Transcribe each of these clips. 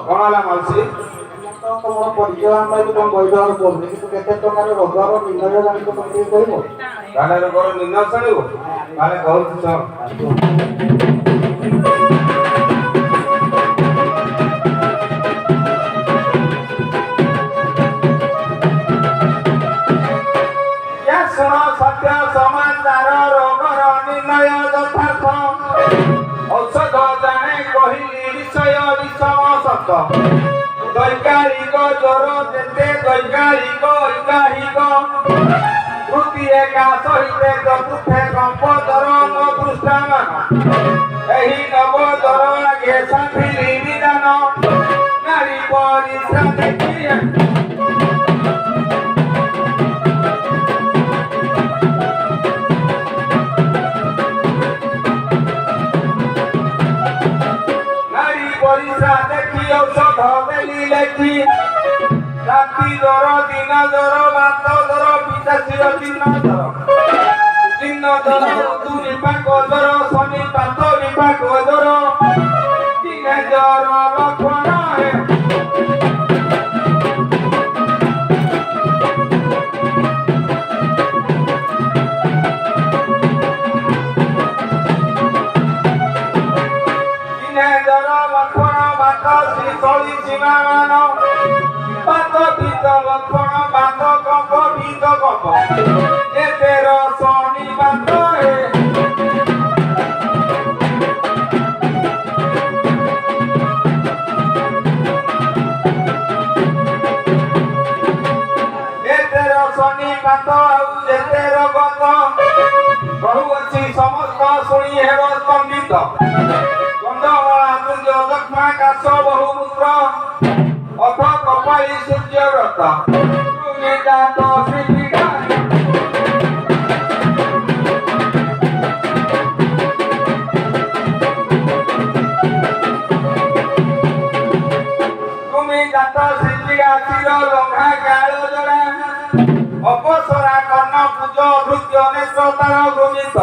କଣ ହେଲା ମାଉସୀ? ତମର ପରିଚୟ ପାଇଁ ତମ ବୈଧର କରୁନି କିନ୍ତୁ କେତେ ଟଙ୍କାର ରୋଗର ନିର୍ଣ୍ଣୟ ଜାଣିଛ ତମେ ଟିକେ କହିବ? ତାହେଲେ ରୋଗର ନିର୍ଣ୍ଣୟ ଜାଣିବ? ତାହେଲେ କହୁଛି ଶୁଣ। ଶୁଣ ସତ୍ୟ ସମାଚାର ରୋଗର ନିର୍ଣ୍ଣୟ ଯଥାର୍ଥ ଔଷଧ ଜାଣେ କହିଲି ବିଷୟ ବିଷମ ସତ ଦୈକାଳିକ ଜ୍ୱର ଯେତେ ଦୈକାଳିକ ଐକାହିକ ତୃତୀୟ ଏକା ସହିତେ ଚତୁର୍ଥେ କମ୍ପ ଜ୍ୱର ନ ଦୃଷ୍ଟାମାନ ଏହି ନବ ଜ୍ୱର ଆଗେ ସାଥିଲି ବିଧାନ ନାରୀ ପରିଶ୍ରା ଦେଖି ଔଷଧ ଦେଲି ଲେଖି ରାତି ଜ୍ୱର ଦିନ ଜ୍ୱର ବାତ ଜ୍ୱର ପିତାଶିର ଦିନ ଜ୍ୱର ଋତୁ ବିପାକ ଜ୍ୱର ଶନି ପାତ ବିପାକ ଜ୍ୱର ଦିନେ ଜ୍ୱର ଲକ୍ଷଣ বাত ভিত লক্ষণ বাত কম্প ভিত কম্প এতের শনি বাত এতের শনি বাত ଆଉ এতের গত কহুছি সমস্ত শুনি হেব স্তম্ভিত গন্ধমলা তুল্য লক্ষ্মা কাশ বহুমূত্র অথ কপালী সূর্যব্রত দাত শ্রীপীঠা তুমি দাত শ্রীপীঠা শির লঙ্ঘা কাল জড়া অপসরা কর্ণ পূজ ধৃত্য নেত্রতার ভূমিত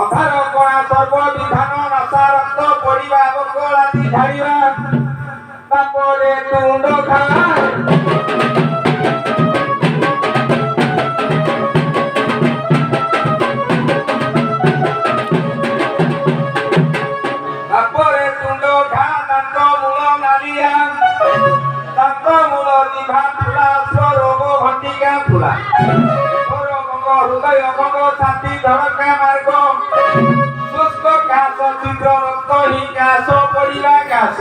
অধার কণা সর্ববিধান নশা রক্ত পড়িবা বকলাতি ঝাড়িবা তারপরে তুণ্ড খা তারপরে তুণ্ড খা দান্ত মূল নালিয়া দান্ত মূল জিভা ফুলা স্বরোগ ঘটিকা ফুলা স্বরভঙ্গ হৃদয় ভঙ্গ ছাতি ধড়কা মার্গ শুষ্ক কাশ ছিদ্র রক্তহীন কাশ পড়িবা কাশ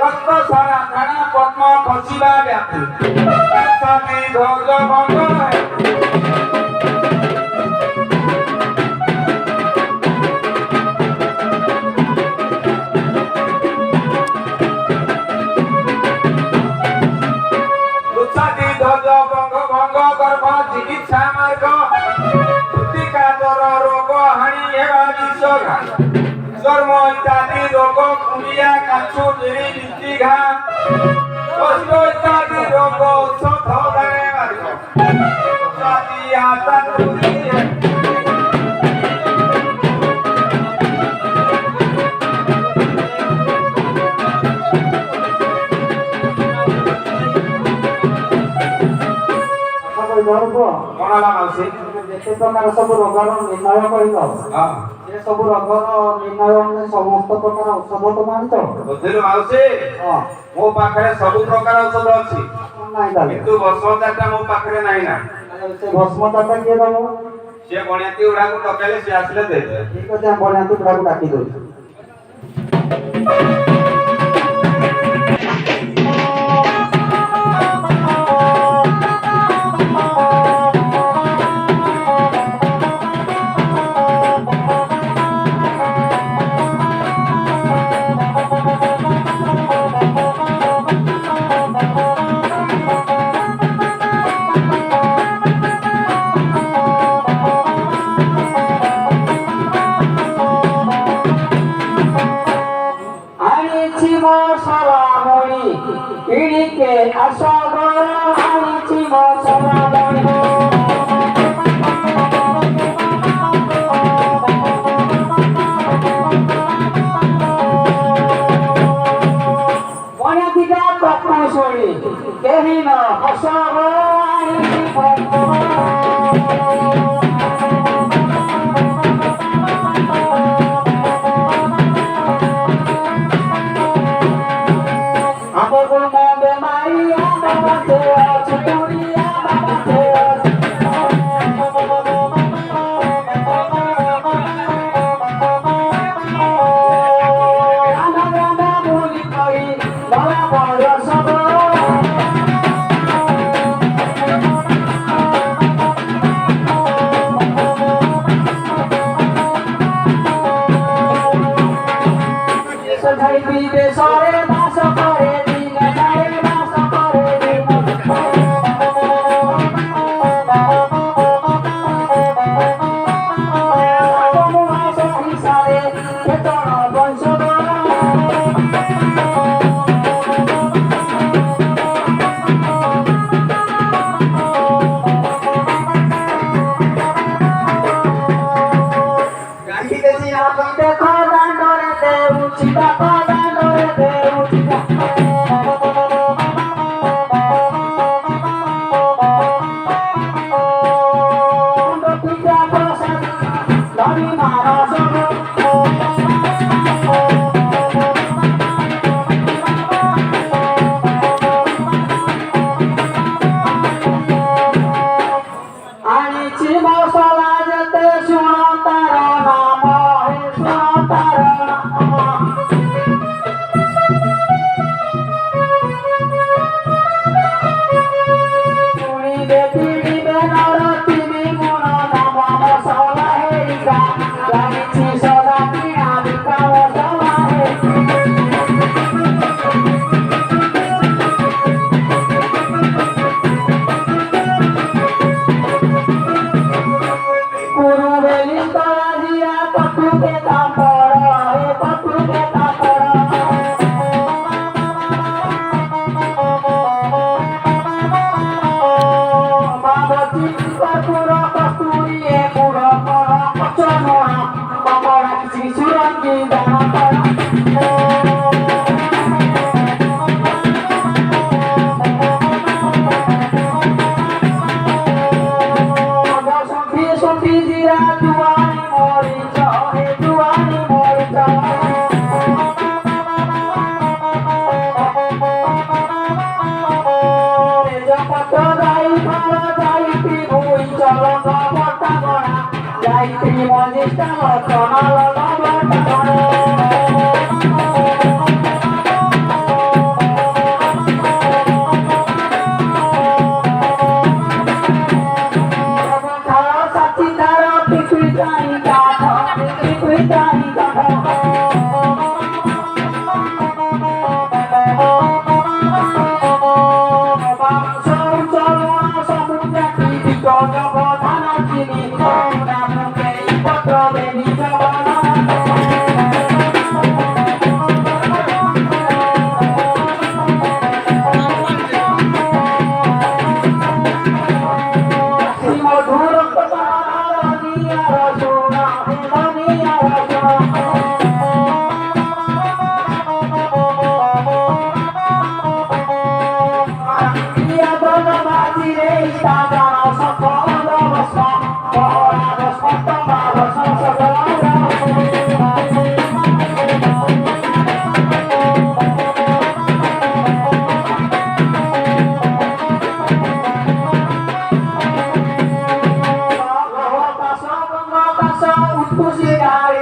রক্ত সারা ধারা পদ্ম খসিবা ব্যাপী ধৈর্য ভঙ্গ চিকিৎসা মার্গ রোগ হানি হেবা বিশ্বঘাত চর্ম ইত্যাদি রোগ কুড়িয়া কাছু বিড়ি বৃষ্টি ঘা কষ্ট ইত্যাদি রোগ ঔষধ ধারে মারিব জাতি আশা করি କଣ ହେଲା ମାଉସୀ ଯେତେ ପ୍ରକାର ସବୁ ରୋଗର ନିର୍ଣ୍ଣୟ କରିବ ହଁ ସେ ସବୁ ରୋଗର ନିର୍ଣ୍ଣୟ ଅନୁଯାୟୀ ସମସ୍ତ ପ୍ରକାର ଔଷଧ ତମେ ଆଣିଛ ବୁଝିଲୁ ମାଉସୀ ହଁ ମୋ ପାଖରେ ସବୁ ପ୍ରକାର ଔଷଧ ଅଛି ନାହିଁ ତାହେଲେ କିନ୍ତୁ ଭସ୍ମଚାରଟା ମୋ ପାଖରେ ନାହିଁ ନା ସେ ଭସ୍ମଚାରଟା କିଏ ଦବ ସେ ଗଣିଆତି ଗୁଡାକୁ ଡକେଇଲେ ସେ ଆସିଲେ ଦେଇଦେବେ ଠିକ ଅଛି ଆମେ ବଣିଆନ୍ତୁ ଗୁଡ଼ାକୁ ଡାକି ଦଉଛୁ Ini asal hari cimo salamoni. Mana tiga paku suri, kehina asal hari cimo.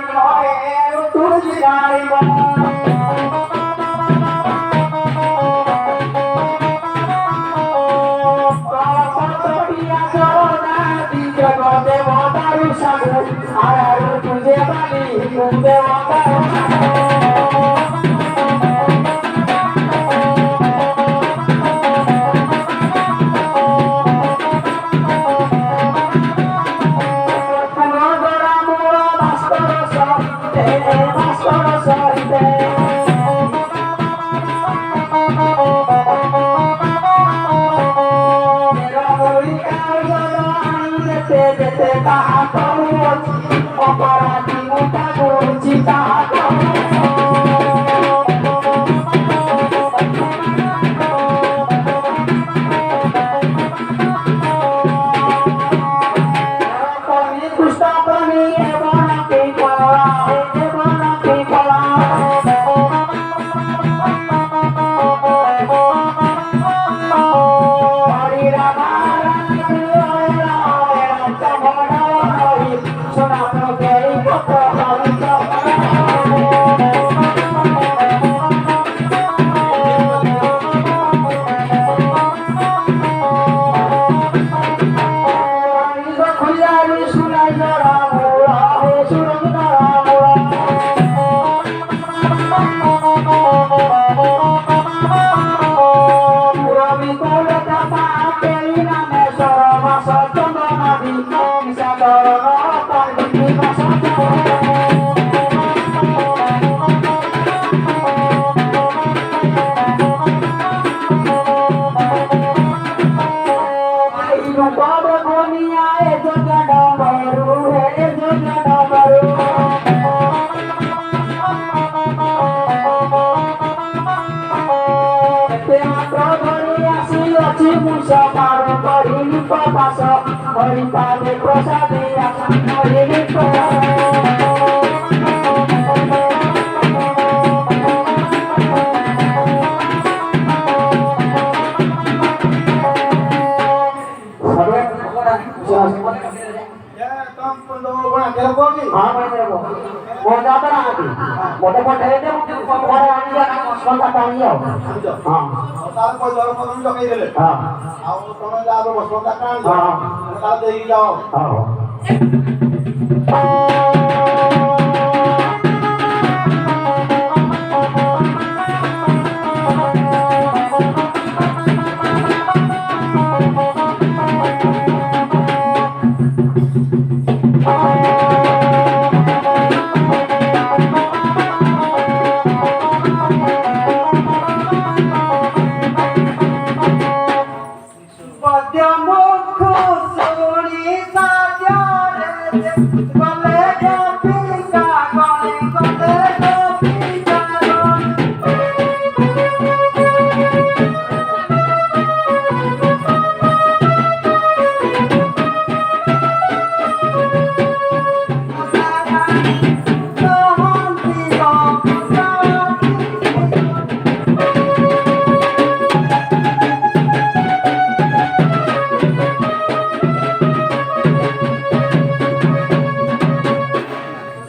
ময়ে তুলসী গাইব দেবতারু সাধু আর তুঝে বালি দেবতারু অপরাধী মুখা করছি তাহা দুষ্ট প্রাণী এবং হরিপালে প্রসাদে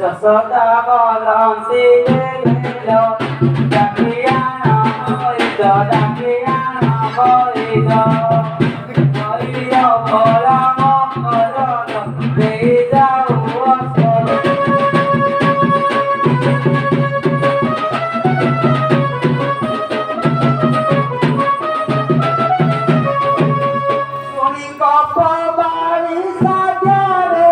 যশোদা বলন্তি গেলো ডাকিয়া নাম হইল ডাকিয়া নাম হইল হইল বলাম করল দেই যাও অসল শুনি গপ বাড়ি সাজারে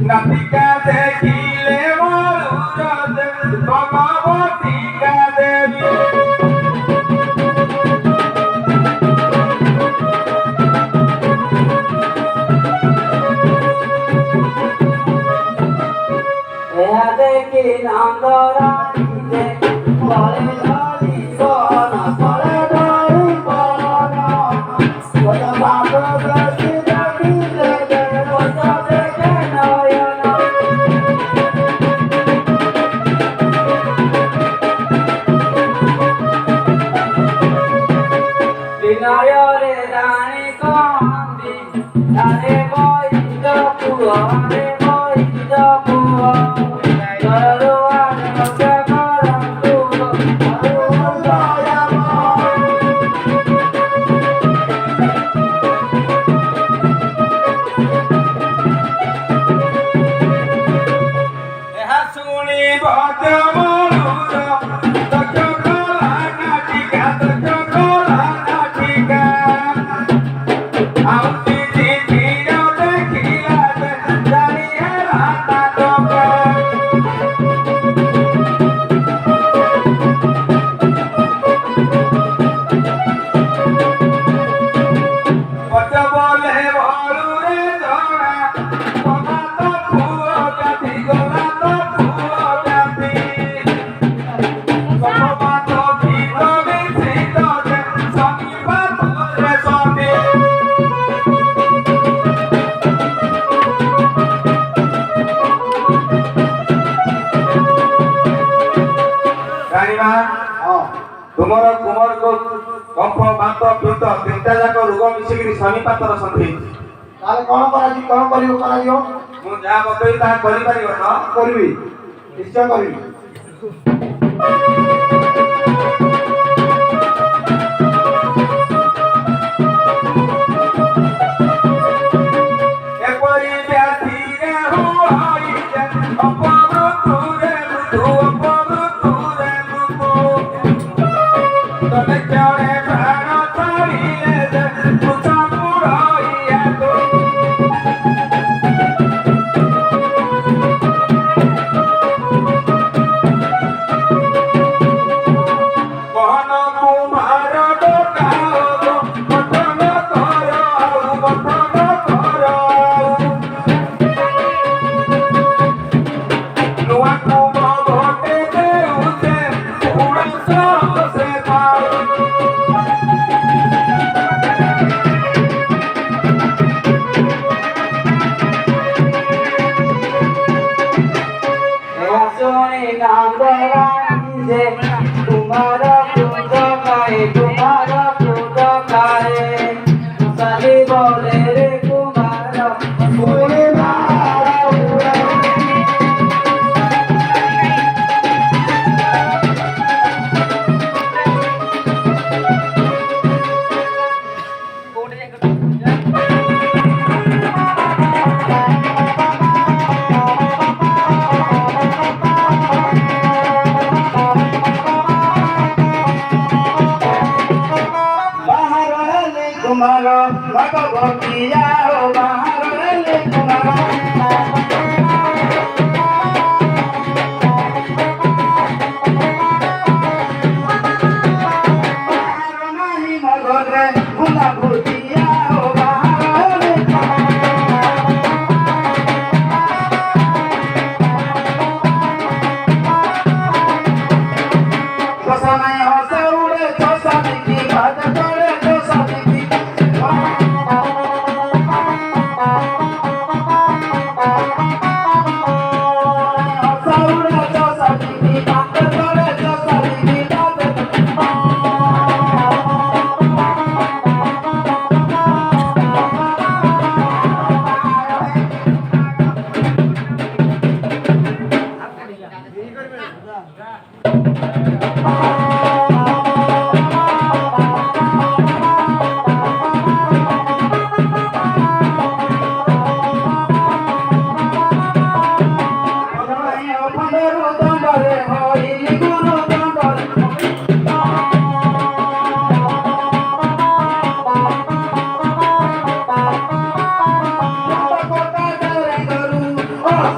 নাতিকা দেখিলে মরুরতে ভগবতীকা দেবী ଏହା ଦେଖି ନନ୍ଦରାଣୀ ଯେ କଳେ ଧରି ବନ କଳେ ଧରି ବନ ବଡ଼ ବାପ ଦେଖି ଦେଖିଲେ ଯେ ବଡ଼ ଦେଖେ ନୟନ ବିନୟରେ ରାଣୀ କହନ୍ତି ଆରେ ବୈଦ ପୁଅ ରେ ବୈଦ ପୁଅ ଏହା ଶୁଣି ଭଜ ମରୁର ଦକ୍ଷ କଲା ନାଟିକା ଦକ୍ଷ କଲା ନାଟିକା ଆଉ ଚିଠିର ଦେଖିଲା ଯେ ଜାଣି ହେଲା ନାଟକ ଭଜ ବୋଲେ ଭଳୁରେ ଜଣା ଗଲା ତ ପୁଅ ଗାଧି ଗଲା ତ ପୁଅ ଗାଧି ସମାତ ଗୀତ ମିଶ୍ରିତ ଯେ ଶନିବା ତୁରେ ଶନି ଜାଣିବା ହଁ ତୁମର କୁମରକୁ କମ୍ପ ବାତ ପିତ୍ତ ତିନିଟା ଯାକ ରୋଗ ମିଶିକିରି ଶନିପାତର ସନ୍ଧି ହେଇଛି ତାହେଲେ କଣ କରାଯିବ କଣ କରିବ କରାଯିବ ମୁଁ ଯାହା ବତେଇବି ତାହା କରିପାରିବ ତ କରିବି ନିଶ୍ଚୟ କରିବି ଏପରି ବ୍ୟାଧିରେ ହୋଇছে ଅପମୃତ୍ୟୁରେ ମୃତ୍ୟୁ ଅପମୃତ୍ୟୁରେ ମୃତ୍ୟୁ ତମେ ଜଣେ ପ୍ରାଣ ଛାଡ଼ିଲେ ଯେ ତୁଛ ବୁଢ଼ଇଆକୁ ବହନ କୁମ୍ଭାର ଡକାଅ ଗଠନ କର ଆଉ ଗଠନ କର ଆଉ ନୂଆ କୁମ୍ଭ ଘଟେ ଦେଉଛେ ଉଣେଇଶ ସେ ପାଉ ଏହା ଶୁଣି ନନ୍ଦରାଣୀ ଯେ ତୁମର କ୍ରୋଧ ଖାଏ ତୁମର କ୍ରୋଧ ଖାଏ ସାଲି ବୋଲେ ରେ କୁମାର ଶୁଣି ବାହାର ହେଲେ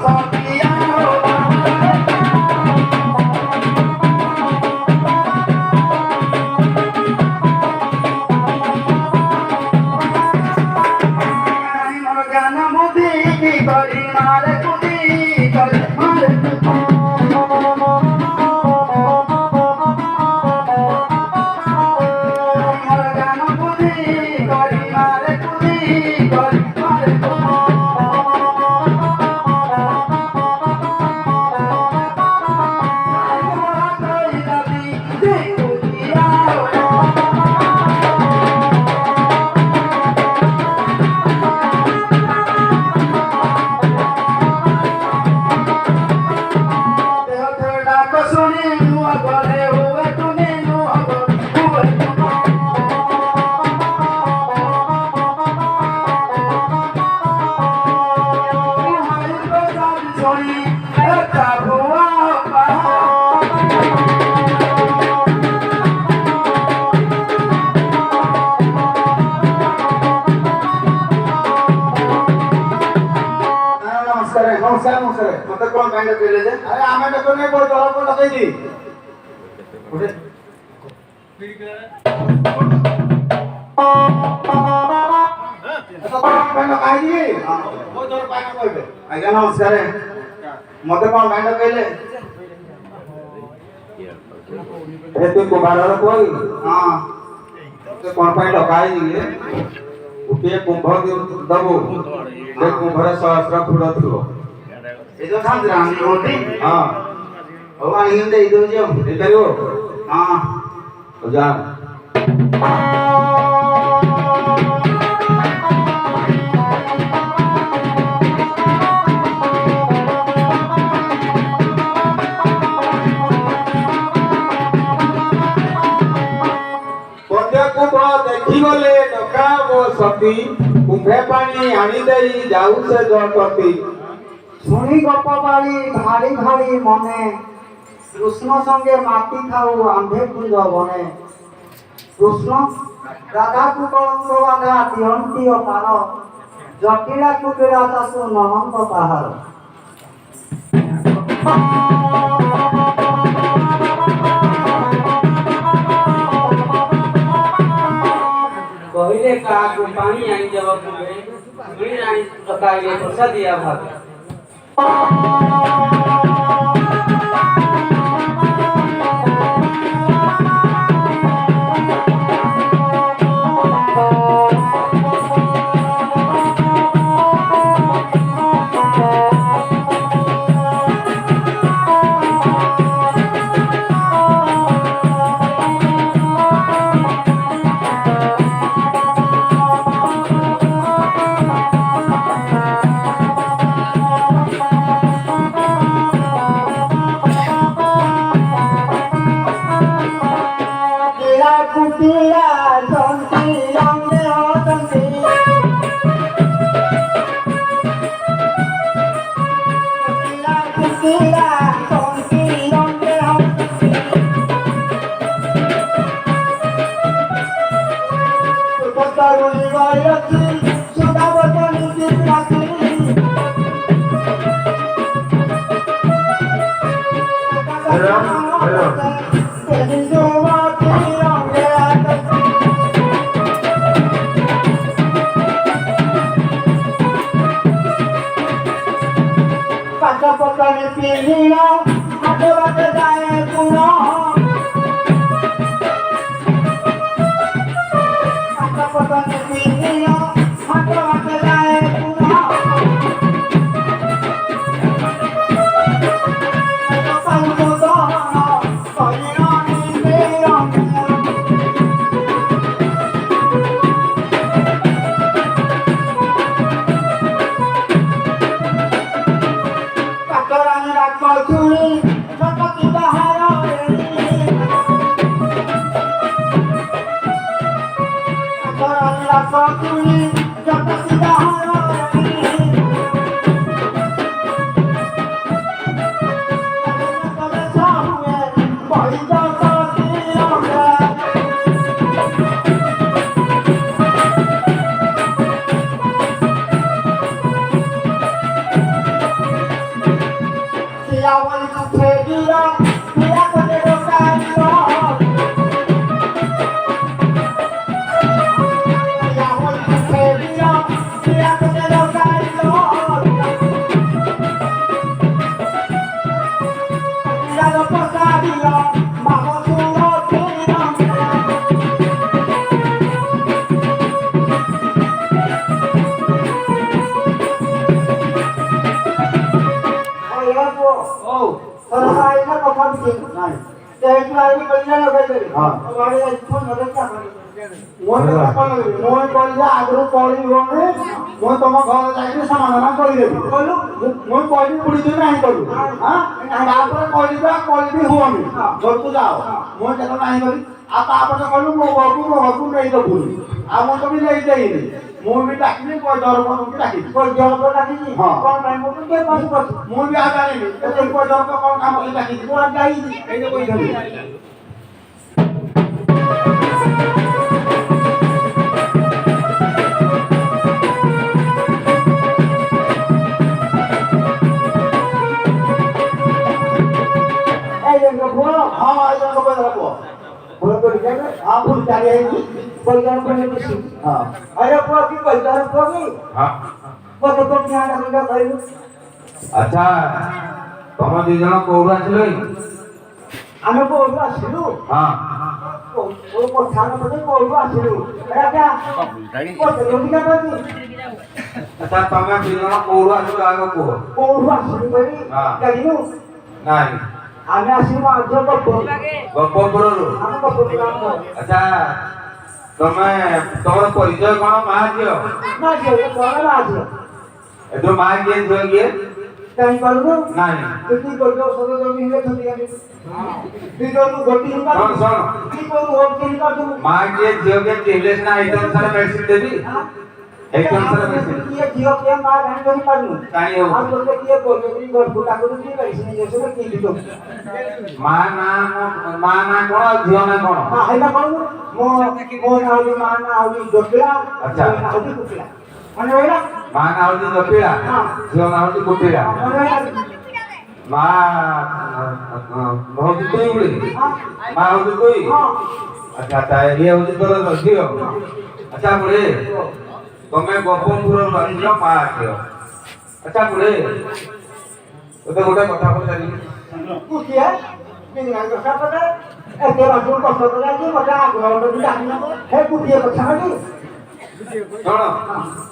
সখিয়া জ্ঞান বুদ্ধি কি করি মারে কুদি করি মারে জ্ঞান বুদ্ধি করি মারে কুদি করি মারে নমস্কার নমস্কার মতে কোন কাইন্ড কইলে যে আরে আমি তো কোনে বই দরব লাগাই দি উঠে আজ্ঞা নমস্কার মতে কোন কাইন্ড কইলে এ তুই কুমারর কই হ্যাঁ তো কোন পাই লগাই দিলে উঠে কুম্ভ দবো ସେ କୁମ୍ଭରେ ସହସ୍ର ଫୁଲ ଥିବ ଏ ଯୋଉ ଥାନ୍ତି ରାଣୀ ହୁଅନ୍ତି ହଁ ହଉ ଆଣିକି ଦେଇଦଉଛି ଆଉ ଦେଇପାରିବ ହଁ ଯା କୁମ୍ଭ ଦେଖିଗଲେ ଡକାବ ସତୀ କୁମ୍ଭେ ପାଣି ଆଣି ଦେଇ ଯାଉ ସେ ଜଟତି শুনি গপ বাড়ি ভারী ভারী মনে কৃষ্ণ সঙ্গে মাটি খাও আম্ভে কুঞ্জ বনে কৃষ্ণ রাধাকু কলঙ্ক বাধা দিয়ন্তি অপার জটিলা কুটিরা চাষু ননন্দ তাহার କହିଲେ କାହାକୁ ପାଣି ଆଣି ଦେବାକୁ ପାଣି ଆଣି ଡକାଇଲେ ପ୍ରସାଦିଆ ଭାବେ কুটিরা জন্তি রঙে হতন্তি কুটিরা জন্তি রঙে হতন্তি তরুণী বয়সী সুধাবতী চিত্রাসী পকানি পিলিয়া হাতে বাতে যায় পুন পকানি পিলিয়া হাতে বাতে যায় পুন ପୁଅ ଓ ତୋର ଆଇଲା କଥା କିଛି ନାଇଁ ସେଇଠୁ ଆଇଲି କଲିଆ ଲଗେଇଦେଲି ହଁ। ଘରେ ଫୋନ ମତେ ଚାକରି ମୁଁ କହିଲି ଆଗରୁ କହିବନି ମୁଁ ତମ ଘର ଯାଇକି ସମାଧାନ କରିଦେବି କହିଲୁ ମୁଁ କହିଲି ପୁଡ଼ିଛୁ ନାହିଁ କଲୁ ତାପରେ କହିବି ହୁଅନି ଘରକୁ ଯାଅ ମୁଁ କେତେ ନାହିଁ କଲି ଆଉ ତାପରେ କହିଲୁ ମୋ ଘରକୁ ନେଇଦେବୁନି ଆଉ ମୁଁ ତ ବି ନେଇ ଦେଇନି ମୁଁ ବି ଡାକିଲି ଜଣକୁ ଡାକିଲି ଜଣକ ଡାକିଛି ହଁ। କଣ ପାଇଁ ମୁଁ କିଏ ପାସ କରୁଛି ମୁଁ ବି ଆଉ ଜାଣିନି ଜଣକ କଣ କାମ କରି ଡାକିଛି ମୁଁ ଆଉ ଯାଇନି ଏଇଠି କହିଥିଲି এই যে পুଅ ହଁ ଏଇ ଜଣକ କହିଦେଲା ପୁଅ ପୁଅ କରି ଯାবে ହଁ ଭୁଲ ଚାଲି ହେଇଛି কল্যাণ করে দিছি ହଁ আরে পুଅ কি কল্যাণ করবি ହଁ কত তো জ্ঞান আমরা কইলু আচ্ছা ତମ ଦି ଜଣ କୋଉଠୁ ଆସିଲ କି? ଆମେ କୋଉଠୁ ଆସିଲୁ ହଁ ଓ କଥା ମତେ କୋଉଠୁ ଆସିଲୁ ରାଜା କୋଉଠୁ ଲୋକିକା କରିବି ଆଚ୍ଛା ତମେ ଦି ଜଣ କୋଉଠୁ ଆସିଲ ଆଗ କୁହ କୋଉଠୁ ଆସିଲୁ ବୋଲି ହଁ। ଜାଣିଲୁ ନାଇଁ ଆମେ ଆସିଲୁ ଆଜ ଗୋପପୁରରୁ ଆମେ କପୁର ଆଚ୍ଛା ତମେ ତମର ପରିଚୟ କଣ ମା ଝିଅ ନା ଝିଅ କଣ ଆସିଲ ଏଠୁ ମା କିଏ ଝିଅ କିଏ କାଇଁ କରିବୁ ନାଇଁ କେତି କରିବ ସବୁ ଜমি ହେଲେ ଛତି ଗାଡ଼ି তুই যদি গতি হিংকা শোন শোন তুই কোন গতি হিংকা তুমি মা কিଏ ଝିଅ କିଏ ଚିହ୍ନିଲେ ସିନା ଏଇ ଅନୁସାରେ ମେଡିସିନ ଦେବି ଏଇ ଅନୁସାରେ ମେଡିସିନ କିଏ ଝିଅ କିଏ ମା ଜାଣି କରି ପାରୁନୁ କାହିଁ ହଉ ଆଉ ତୋତେ କିଏ କହିବ ତୁଇ ଘରକୁ ତାକୁ କିଏ ମେଡିସିନ ଦେସବୁ କିଏ ଦିବ ମା ନା କଣ ଆଉ ଝିଅ ନା କଣ ହଁ ହେଟା କହିବୁ ମୋ ମୋ ନାଁ ହଉଛି ମା ନାଁ ହଉଛି ଜଟିଳା ଆଚ୍ଛା। ମୋ ନାଁ ହଉଛି କୁଟିଳା ମନେ ରହିଲା ମା ନା ହଉଛି ଜଟିଳା ହଁ। ଝିଅ ନା ହଉଛି କୁଟିଳା ମନେ ରହିଲା ମା ହଉଛି ତୁଇ ବୋଲି ହଁ ମା ହଉଛି ତୁଇ ହଁ ଆଚ୍ଛା ଆଚ୍ଛା ଇଏ ହଉଛି ତୋର ଝିଅ ଆଚ୍ଛା ବୁଢ଼ୀ ତମେ ଗୋପପୁରରୁ ଆସିଲ ମା ଝିଅ ଆଚ୍ଛା ବୁଢ଼ୀ ତୋତେ ଗୋଟେ କଥା ପଚାରିବି କୁଟିଆ ବିନା କଥା ପଦେ ଏତେ ବାଟୁ କଷ୍ଟ କଲା କି ମତେ ଆଗ୍ରହ କରି ଡାକିଲା ହେ କୁଟିଏ କଥା ବୋଲି ଶୁଣ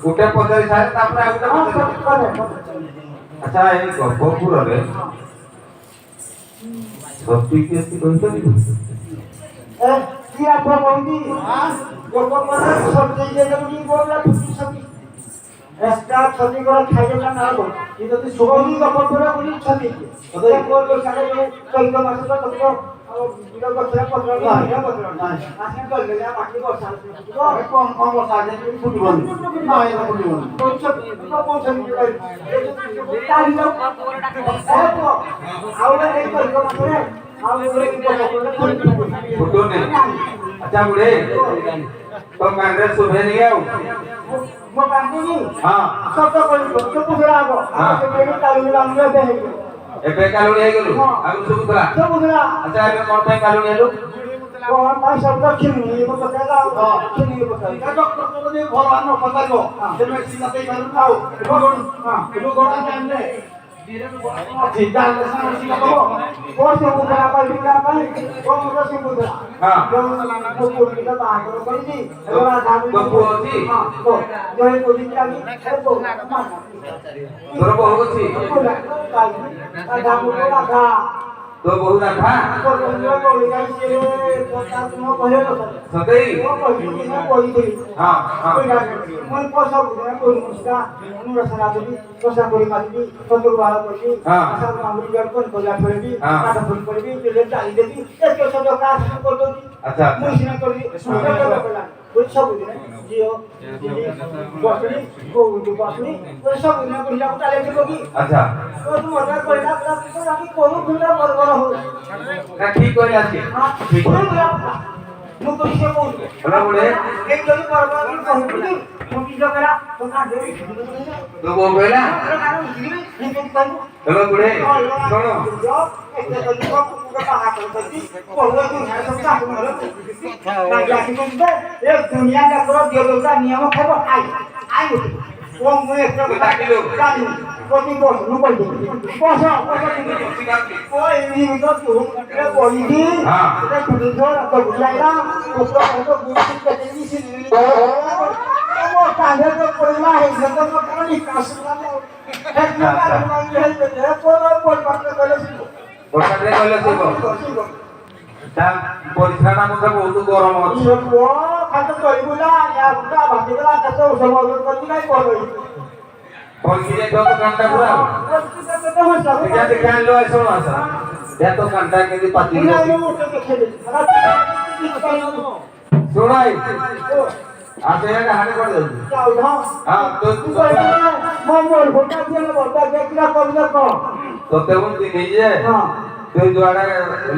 ଗୋଟେ ପଚାରି ସାରେ ତାପରେ ଆଉ ହଁ ଗୋଟେ ପଚାରିବି ଆଚ୍ଛା ଏଇ ଗୋପପୁରରେ ସତୀ କିଏ ଅଛି କହିପାରିବୁ ଏ কি আপা বন্ধি গোপ করে সবজি যে যদি বললা তুমি সবজি একটা ছবি করে খাইলে না না বল কিন্তু তুই সবজি গোপ করে বলি ছবি তোদের বললো সাথে চৈত মাসে তো তোকে বিরো গছরা পত্র না বিরো পত্র না আসে তো গেলে মাটি বর্ষা কোন কোন বসা আছে ফুটবল না এটা ফুটবল কোন ছবি তো কোন ছবি করে এই যে তাই লোক আউলা এই চৈত মাসে আউলা এই গোপ করে ফুটো নেই আচ্ছা বুড়ে তো কান্দে শুভে নিয়ে আও ମୋ କାନ୍ଦିନି ହଁ ସତ କରିବ ତୁ ବୁଝିଲା ଆଗ ଆଉ ସେ ବେଣି କାଲୁଣି ଲାଗୁନି ଏବେ ହେଇଗଲା ଏବେ କାଲୁଣି ହେଇଗଲୁ ଆଗରୁ ଶୁଭୁଥିଲା ତୁ ବୁଝିଲା ଆଚ୍ଛା ଏବେ କଣ ପାଇଁ କାଲୁଣି ହେଲୁ କଣ ପାଇଁ ଶବ୍ଦ ଖିନି ମୋ ପଚାରିଲା ଖିନି ପଚାରିଲା ଡକ୍ଟର ଯଦି ଭଲ ନ ପଚାରିବ ସେ ମେଡିସିନ ଦେଇ ପାରିବୁ ଆଉ ଏବେ ଗୋଡା ଜାଣିଲେ ଅଛି ଜାଣିଲେ ସିନା ମେଡିସିନ ଦବ କୋଣ ସେ ବୁଝିଲା ପାଇଁ ବିକା ପାଇଁ କୋଣ ମୁଣ୍ଡ ସେ ବୁଝିଲା ହଁ ମୋ ପୁରୀଟା ବାହାଘର କରିଛି ଏବେ ଧାମି ତୋ ପୁଅ ଅଛି? ହଁ ତ ଜୟ କୋଡ଼ି କାଲି ଏ ବୋ ତୋର ବୋହୁ ଅଛି ବୋଲା କାଲି ତା ଧାମୁ ରାଧା ତୋ ବୋହୁ ରାଧା କୋଡ଼ିଆ କୋଡ଼ି କାଲି ସେ କଥା ତୁମ କହିଲ ସତେଇ ମୁଁ କହିଲି ନା କହିଥିଲି ହଁ ହଁ ମୁଁ ପଇସା ବୁଝିଲା କୋଡ଼ି ମୁସ୍ତା ମୁଁ ରସନା ଦେବି ପଇସା କରି ମାରିବି ସବୁ ବାହାର କରିବି ହଁ। ଆଶା ମାମୁଲି ଗାଡ଼ କରି କଲା କରିବି ହଁ। କାଠ ଫୁଲ କରିବି ତେଲ ଚାଲି ଦେବି ଏତେ ସବୁ କାজ କରିଦଉଛି ଆଚ୍ଛା ମୁଁ ସିନା କରିବି ସବୁଦିନ ଝିଅ ବସଣି କୋଉଠୁ ବସଣି ସବୁଦିନ କହିଲାକୁ ଚାଲିଯିବ କି ଆଚ୍ଛା ତୁ ମଜା କହିଲା କରୁଥିଲା ବରବର ହଉ ନା ଠିକ କହିଲା ଅଛି ଠିକ ମୁଁ ତ ସେ କହୁଛି ହେଲା ବୁଢ଼େ ଏ ଯଦି ବରବର କହିବି ମୁଁ କି କଲା ତ କାଢି ତୋ ବୋହୁ କହିଲା ହେଲା ବୁଢ଼େ ଶୁଣ दुनिया का पूरा देवता नियम खबर आई आई वो मुझे कोई बोल नु बोल दे बस कोई नहीं तो तू रे बोली दी हां रे तू जो तो बुलाइला उसको तो बुद्धि के देवी से वो काहे तो कोइला है जब तो कोई कासला है है कोई बोल କହିଲେ ଶିବ ତା ପରିସ୍ରାଟା ମଧ୍ୟ ବହୁତ ଗରମ ଅଛି ପହଞ୍ଚି ଯାଇଥିବ ତ କାନଟା ପୁରା ଦେଖିଆ ଦେଖିଆ ଆଣିଲ ଶୁଣ ଆସ ଦେଖିଆ ତ କାନଟା କେମିତି ପାଚି ଶୁଣ ଆସ ଏଇଟା ହାଡ଼େ କରି ଯାଉଛି ହଁ ତତେ ମୁଁ ଚିହ୍ନି ଯେ তুই যুয়াড়ে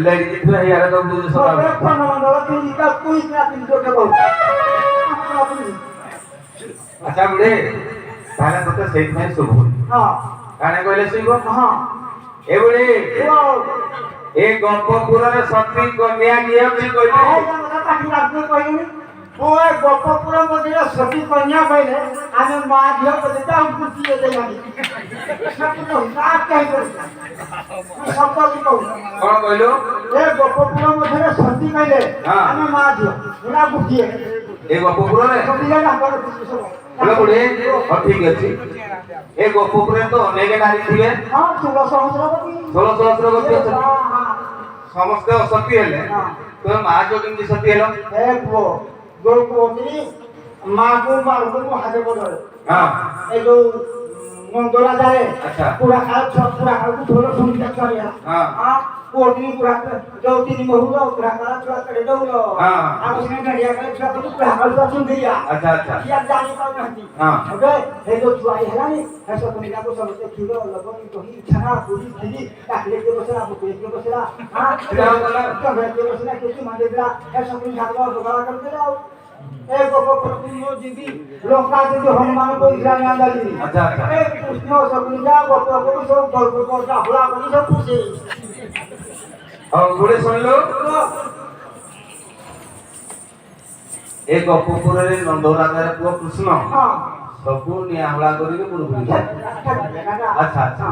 লেডি দিছিস ইয়ারে তো বুঝি সকাল আচ্ছা বুড়ে তাহলে তোকে সেইখানে শুভ কানে কইলে শুভ এ বুড়ে এই গল্পপুরের সত্যি কন্যা গিয়ে তুই কইলি গল্পপুর মধ্যে সতী কন্যা পাইলে আমি মা ঝিও বলে যাও বুঝিয়ে দেই আমি সত্যি তো না কাই করে কোন কইলো এ গল্পপুর মধ্যে সতী পাইলে আমি মা ঝিও এরা বুঝিয়ে এই গল্পপুরে সতীরা না করে বুঝিয়ে বলে বুড়ে ঠিক আছে এই গল্পপুরে তো অনেক নারী ছিলেহ্যাঁ 16 সহস্রপতি 16 সহস্রপতি আছে সমস্ত সতী হলে তো মা যোগিনী সতী হলো এ পুও গল্পতি মাগু মারগু হাতে বদলে এই যে মন্দরা যায় আচ্ছা পুরা কাল পুরা কাল ধরে শুনতে চলে কোটি পুরা যৌতি মহুল পুরা কাল পুরা করে দৌলো আগসনে গাড়িয়া করে পুরা পুরা কাল শুন দিয়া আচ্ছা আচ্ছা ইয়া জানি পাও নাহি ওকে এই যে তুই হেলানি এসব তুমি কাকু সবতে খিলো লগনি কহি ছানা পুরি খিলি কাকলে কে বসরা পুরি কে বসরা এটা বলা তবে কে বসরা কিছু মানে দিলা এসব তুমি ঝাড়বা দোকানা করে দাও এই গল্পপুর দিদি লঙ্কা দিদি হনুমান কইরা না দালি আচ্ছা আচ্ছা এই কৃষ্ণ সকুলিয়া গল্পপুর সব গল্প কথা হলা বলি সব খুশি বুড়ে শুনলো এই গল্পপুরের নন্দরাজার পুଅ কৃষ্ণ ସବୁ ନିଆହୁଳା କରିକି ବୁଲୁବୁଲି ଆଚ୍ଛା ଆଚ୍ଛା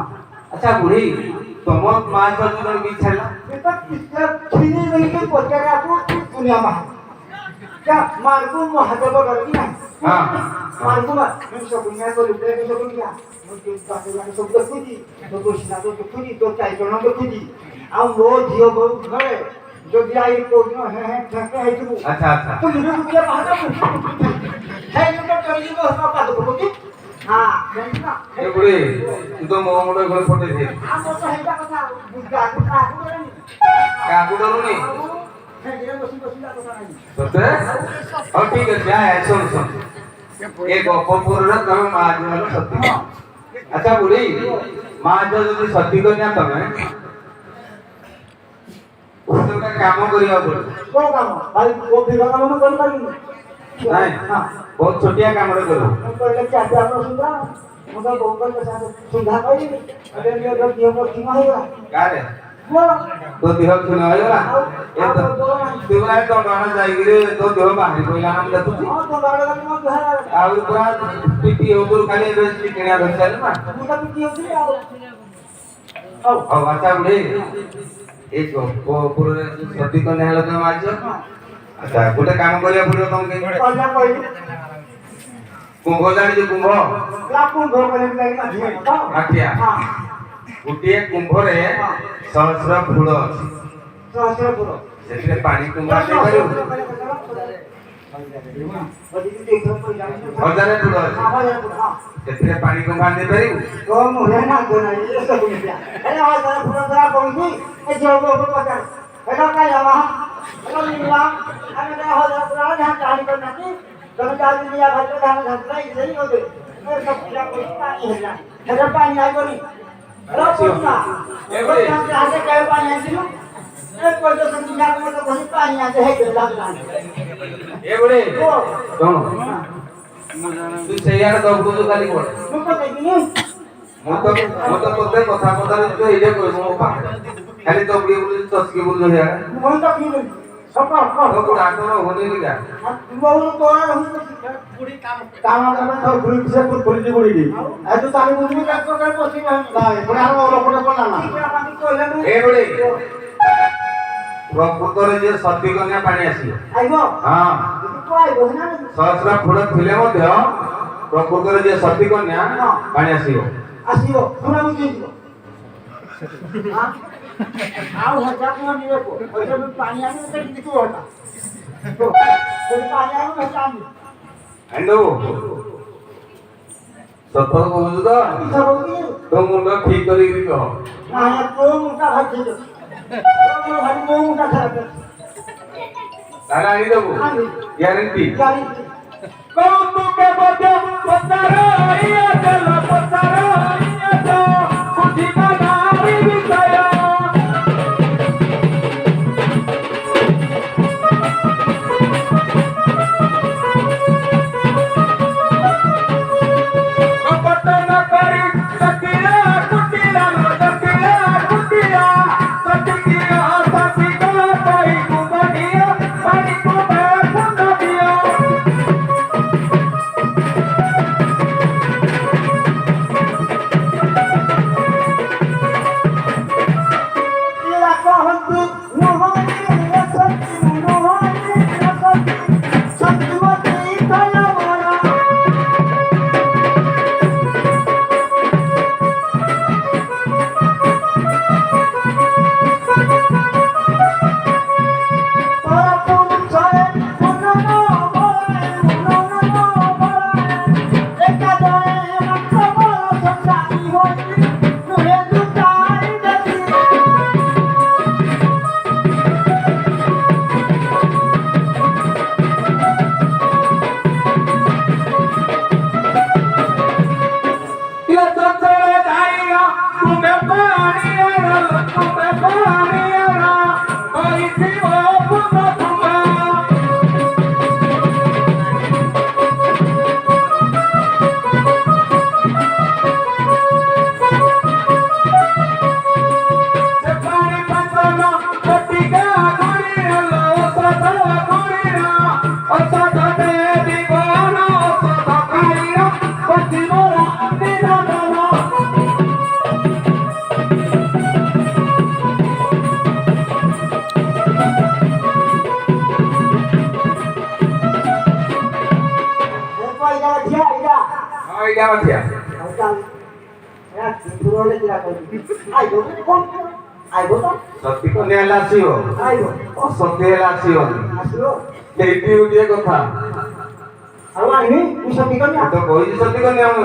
ଆଚ୍ଛା ବୁଢୀ ତମ ମା ଯଦି ଜଣେ ବି ଛାଡ଼ିଲା এটা খিনি বলি পচারা কো দুনিয়া মা क्या मारको महादेव करती ना हां मारको मैं सब दुनिया को लुटे के सब दुनिया मुझे बातें वाले सब तो खुदी तो कृष्णा तो खुदी तो चाय चना तो खुदी आ वो जियो बहुत घरे जो जाई को न है ठके है तू अच्छा अच्छा तो मुझे क्या बात है ये तो करी को सब बात को की हां जानना ए बुढ़ी तू तो मो मुंडे घरे फटे दे आ तो हेटा कथा बुझा का काकू डरुनी सते और ठीक है क्या है सुन सुन एक गपपुर तमे मां जो सती अच्छा बुढ़ी मां जो যদি সতী কন্যা তমে ওটা কাম করিয়া পড়ে কোন কাম ভাই ও বিবাহ কাম কোন পারি নাই বহুত ছোটিয়া কাম রে করো କହିଲେ ଚାରି ଆପଣ ସୁନ୍ଦର ମୁଁ ତ ବୋଉ କହିଲେ ସୁନ୍ଦର କହିଲି ଏବେ ଯୋଉ ଦିଅ ମୋ ଠିକ ହେଇଗଲା କାରେ ମୋ তো দেহ খিন হইগলা এ তো তুই তো ডন যাইগিরে তো দেহ বাহির কইলা না দেখুছি ହଁ ତ ବାଡ ଗଲି ମୋ ଦେହ ଆଉ ପୁରା ପିଟି ଉପରୁ ଖାଲି ବେଶୀ କିଣିଆ ଧରିଚାଲ ନା ମୁଁ ତ ପିଟି ହଉଥିଲି ଆଉ ଆଉ ଆଚ୍ଛା ବୁଢୀ এই গপপুরের সতী কন্যা হলো তুমি মাঝ আচ্ছা গোটে কাম করিয়া পড়িব তোমাকে କହିଲା କହିଲି কুম্ভ জানিছো কুম্ভ ଲାକୁ ଘର କରି ଲାଗି ମାଝି ତ ମାଠିଆ ହଁ ଗୋଟିଏ କୁମ୍ଭରେ ସହସ୍ର ଫୁଳ ଅଛି ସହସ୍ରପୁର ସେଥିରେ ପାଣି କୁମ୍ଭ ଦେଇପାରିବୁ ହଜାରେ ଫୁଳ ଅଛି ସେଥିରେ ପାଣି କୁମ୍ଭ ଦେଇପାରିବୁ ଏ ବୁଢୀ ଶୁଣ ତୁ ସେଇଆଡେ ଦବୁଛୁ ଖାଲି ପଡେ ମୁଁ ତ ତୋତେ କଥା ପଚାରୁଛି ଏଇଟା କହିବୁ ମୋ ପାଖରେ ଖାଲି ଦବୁଡ଼ି ବୁଲି ଚସ୍କି ବୁଲୁ ସେଇଆଡେ তো বুড়া তোর হনি লিগা কাম করবে তো ঘুরি পিছে পুলিশ গুড়ি এত তালি বুঝবি কাজ করে বসি না পরে আর ওর উপরে বলা না এ বুড়ি প্রকৃতরে যে সতী কন্যা পানি আসিব আইব হ্যাঁ তো আইব না সহস্র ফুল ଥିଲେ ମଧ୍ୟ প্রকৃতরে যে সতী কন্যা পানি আসিব আসিব পুরা বুঝি দিব ଆଉ ହଜାର ଟଙ୍କା ନିବେ ପଇସା ପାଣି ଆଣି କିଛି ହଟା ପାଣି ଆଣି ହଟା ଆଣି ଆଣିଦବୁ ସତ କହୁଛୁ ତ ତୋ ମୁଣ୍ଡ ଠିକ କରିକି କହ ନା ତୋ ମୁଣ୍ଡା ଭାଇ ଭାଇ ମୋ ମୁଣ୍ଡା ଖରାପ ତାହେଲେ ଆଣିଦବୁ ଗ୍ୟାରେଣ୍ଟି ଗାଡ଼ି କୌତୁକେ ମଧ୍ୟ ପଚାର ଇଏ ଦେଲ ପଚାର ଇଏ ତ ବୁଝିବା ନାରୀ ବିଷୟ କପଟ ନ କରି ସକିଲା କୁଟିଲା ସକିଲା କୁଟିଲା ସକିଲା ସକିଲା କହି କୁବଡ଼ିଆ ପାଣିକୁ ବେଫୁଣ୍ଡ ଦିଅ କହନ୍ତି ନୁହଁରେ ସତ୍ୟ ନୁହଁରେ ସତ୍ୟ ସତ୍ୟବତୀ କଲା ବରା ଏଇଟା ମଧ୍ୟ ସତୀ କନ୍ୟା ହେଲେ ଆସିବ ଅସତୀ ହେଲେ ଆସିବନି ସେଇଠି ଗୋଟିଏ କଥା ଆଉ ଆଣିବି ମୁଁ ସତୀ କନ୍ୟା ତ କହିଛି ସତୀ କନ୍ୟା ମୁଁ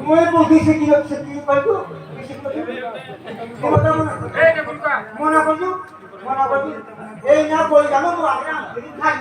মই বুদ্ধি শিখি শিখি পাইছো মনা করছো এই না বই জানো তো আমরা খাই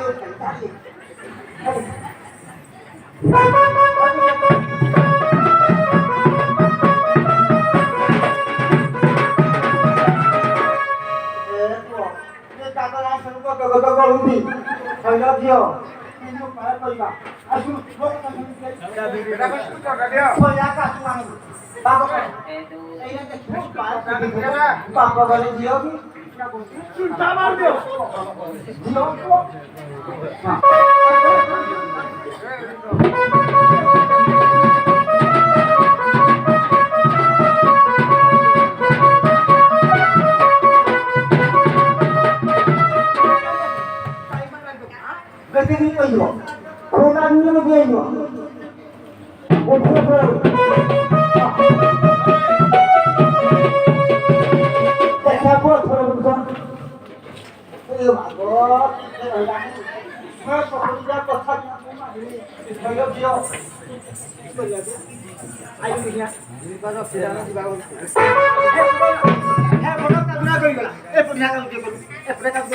बापा वाले जियो भी चिंता मार दो जियो को गति नहीं कहियो कोना नहीं में गइयो उठो देखा को थोड़ा बुझा ए भागवत मैं सोचा कथा भयो जियो आइ बिया बाजा फिराना दिबा हे बड़ कागुना कहि गला ए पुनिया काम के ए पुनिया काम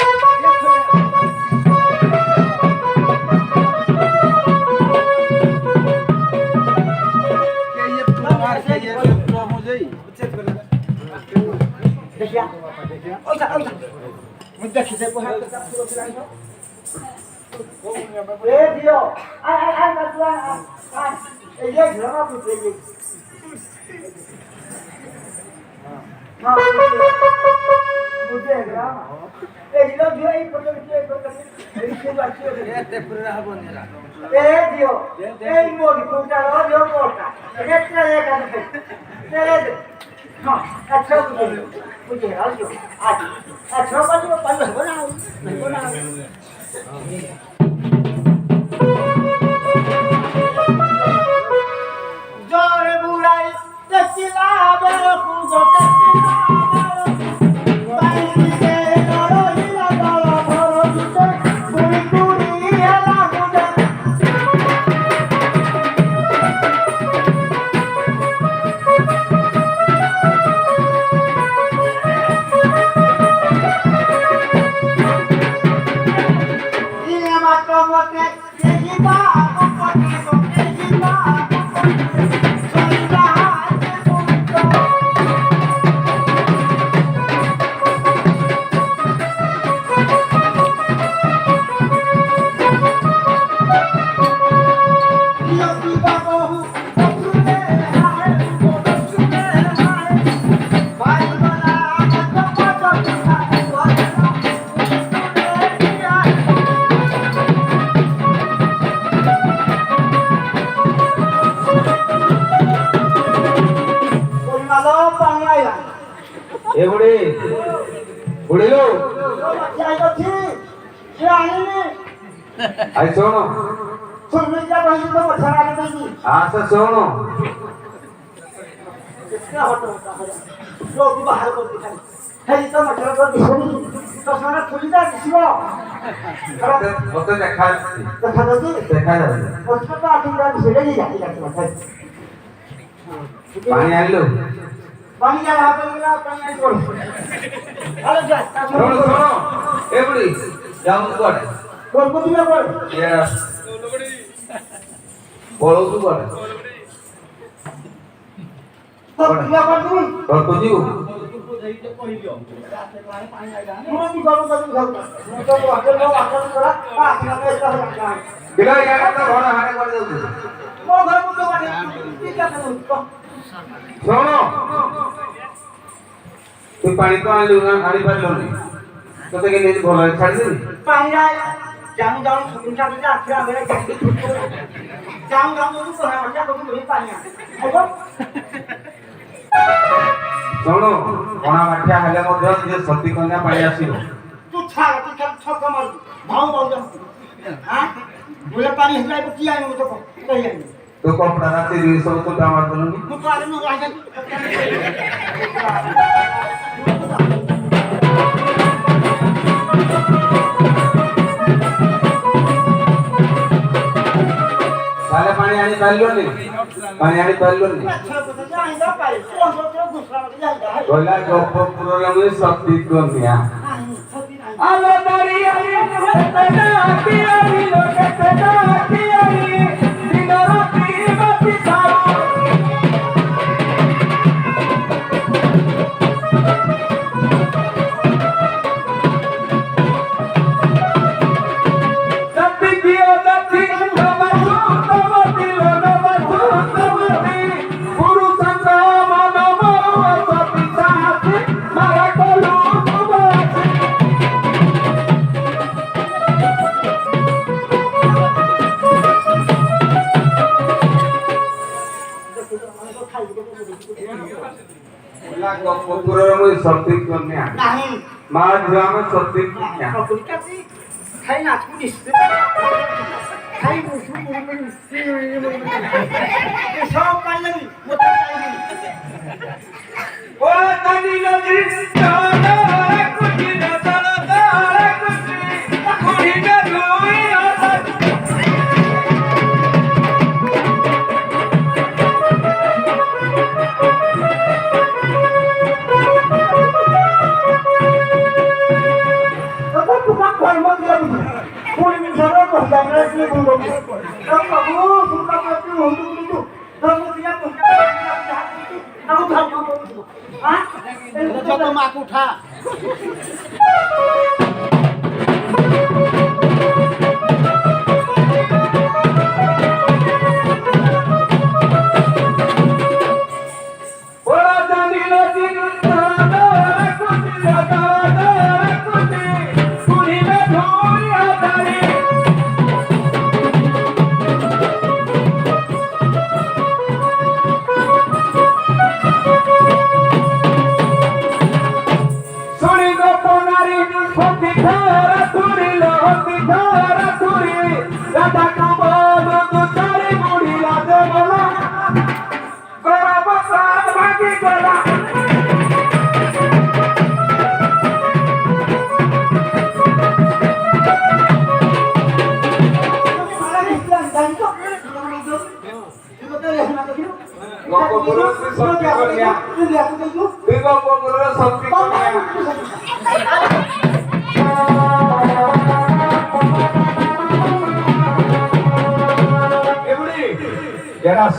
খিদে পোহা এ দিও আই বাতুয়া এই যে ঘর বুঝে এই না বুঝে গ্রাম এই যে দিও এই পর্যন্ত এই সেবা আছে এতে পুরা হবনি এ দিও এই মোড় কোটা দিও কোটা একটা একটা তেরে দে হ্যাঁ আচ্ছা বুঝে আসো আজ আচ্ছা বাজু পাল বানাও বানাও জোরে বুলাই তেছিলা বেরকু গোতে বাইরে নরহিলা দল ভর দিতে কুড়ি কুড়ি হেলা গুদে ইনে মাতো মতে দেখিবা আপনি গোতে দেখিবা এ বুড়ি বুড়ি লো আই শোনো আচ্ছা শোনো ওতে দেখা যাবে পানি আনলো পানি যা হাতে মিলা পানি আই করো আলো যা শোনো শোনো এ বুড়ি যাও করে কোন দিনা কর এরা বলো তো করে তো দিনা কর তুমি তোর তো জিও তুমি গরম গরম খাও তো আগে লোক আগে করা আপনি না এটা হলো বিলা ইয়াটা তো ঘরে হাতে করে দাও ও ঘর মতো মানে ঠিক আছে শোনো তুই পানি তো আনলি না আনি পারলো না তো থেকে নিজে ভালো ছাড়ি দিবি পানি নাই জামু জামু ছুটি ছাড়ি যা আছে আমরা জামু জামু তো হয় আমরা কত ধরে পানি আছে শোনো কোনা মাঠিয়া হেলে মধ্যে যে সতী কন্যা পাই আসিব তুই ছক মার ভাও ভাও যা হ্যাঁ বলে পানি হিলাই কি আইনো তো কই আইনো তো কপড়া রাতে দিয়ে সব তো আমার জন্য মু তো আরে নো আইছা তাহলে পানি আনি পারলো নি পানি আনি পারলো নি কইলা গপ পুরো লাগে সতী কন্যা আলো দাঁড়িয়ে তেনা আকিয়ারি লোকে তেনা আকিয়ারি দিন রাতি বাতি ছাড়ো সতী কিও সতী নবাসু নবতি নবাসু নবতি গুরু সঙ্গ মন মরু সতী সাথী মারা কলু নবাসি পুকুরের মধ্যে সতী কন্যা মা ঝিও সতী কন্যা খাই না পুলিশ খাই মুসু সব পাইলাম মতো চাইনি ও তানি নদী চলো কুচি না চলো কুচি কুড়ি না দুই আসা যত মাক উঠা রাধুরি রাধা কবল দুচারি বুড়ি রাধে বলা গরব সাত ভাগি গলা গপগুরুর শক্তি করিয়া তুই গপগুরুর শক্তি করিয়া এগুলি জেরাস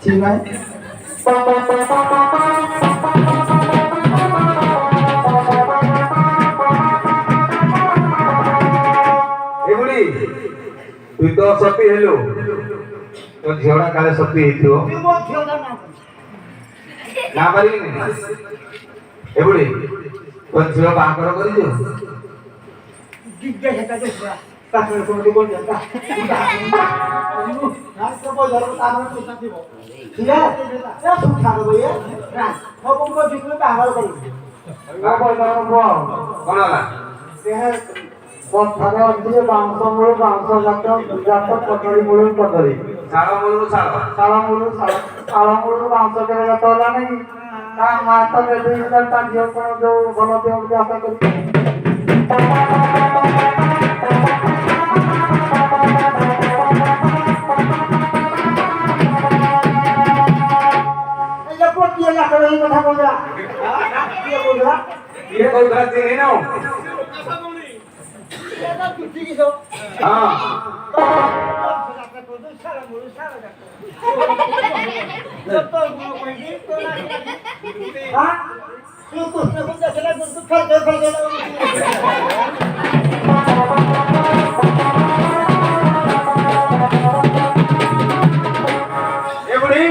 চিনাই এগুলি তুই তো সতী হেলু তো ঝিওড়া কালে সতী হইଥିବ না পারিনি এগুলি তো ঝিও বাহাঘର କରିଛୁ କଣ ହେଲା କଥାରେ ଅଛି ଯେ ବାଉଁଶ ମୂଳ ବାଉଁଶ ଜାତ କଦଳୀ ମୂଳରୁ କଦଳୀ ଶାଳ ମୂଳରୁ ଶାଳ ଶାଳ ମୂଳରୁ ଶାଳ ମୂଳରୁ ବାଉଁଶ କେବେ ଜାତ ହେଲାନି ତା ମା ତ ବେଦୀ ତା ଝିଅ କଣ ଯୋଉ ଭଲ ଦେହ ବୋଲି ଆଶା କରିଛି କିଏ ଲାକର ଏଇ କଥା କହୁଥିଲା କିଏ କହୁଥିଲା କିଏ କହୁଥିଲା ଚିହ୍ନି ନାଉ ଏଭଳି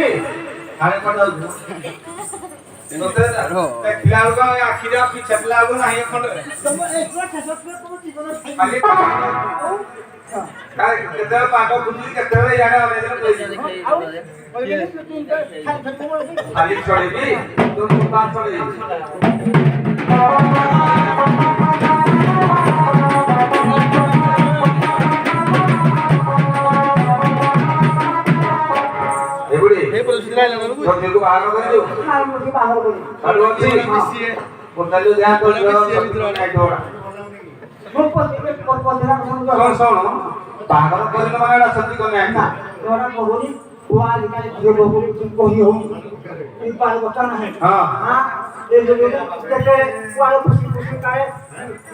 ଆରେ କଣ ଯାଉଛୁ ଦେଖିଲା ବେଳକୁ ଆଖିରେ ପିଛା ପିଲା ବେଳକୁ ନାହିଁ ଖଣ୍ଡେ କେତେବେଳେ ପାଗ ବୁଝୁଛି କେତେବେଳେ ଇଆଡେ ଖାଲି ଚଢେଇବି ତୁ ମୁଣ୍ଡା ଚଢେଇବି ଏଗୁଡି ଝିଅକୁ ବାହାଘର କରିଛୁ କାଲି ଅଛି ପଚାରିଲୁ ଯାହା ତ ଶୁଣ ଶୁଣ ବାହାଘର କରିନ ମାନେ ଏଟା ସତ୍ୟ କନେ ନା ଜଣା କହୁନି କୁଆ ଆଜିକାଲି ଝିଅ ବହୁ କହି ହଉ এই পার কথা না হ্যাঁ হ্যাঁ এই যে যেতে কুয়ারে খুশি খুশি কারে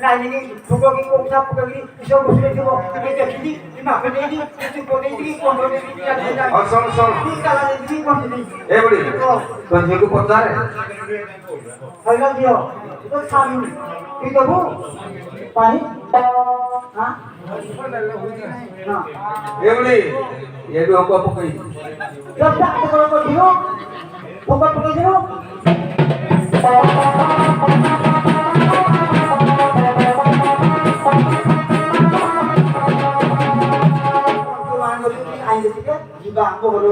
রাইনি ছোটো কি কোঠা পকড়ি সব বসে দিব এই দেখি না পেনি কিছু কোনে দি কোন কোনে দি আর শোন শোন কি কালা দি কোন দি এ বড়ি তোর ঝিଅକୁ পচারে হইলা দিও তো স্বামী কি দেবো পানি হ্যাঁ না এগুলি এটু হক পকাই জবটা করে তো দিও ওপর পকাই দিও juga aku baru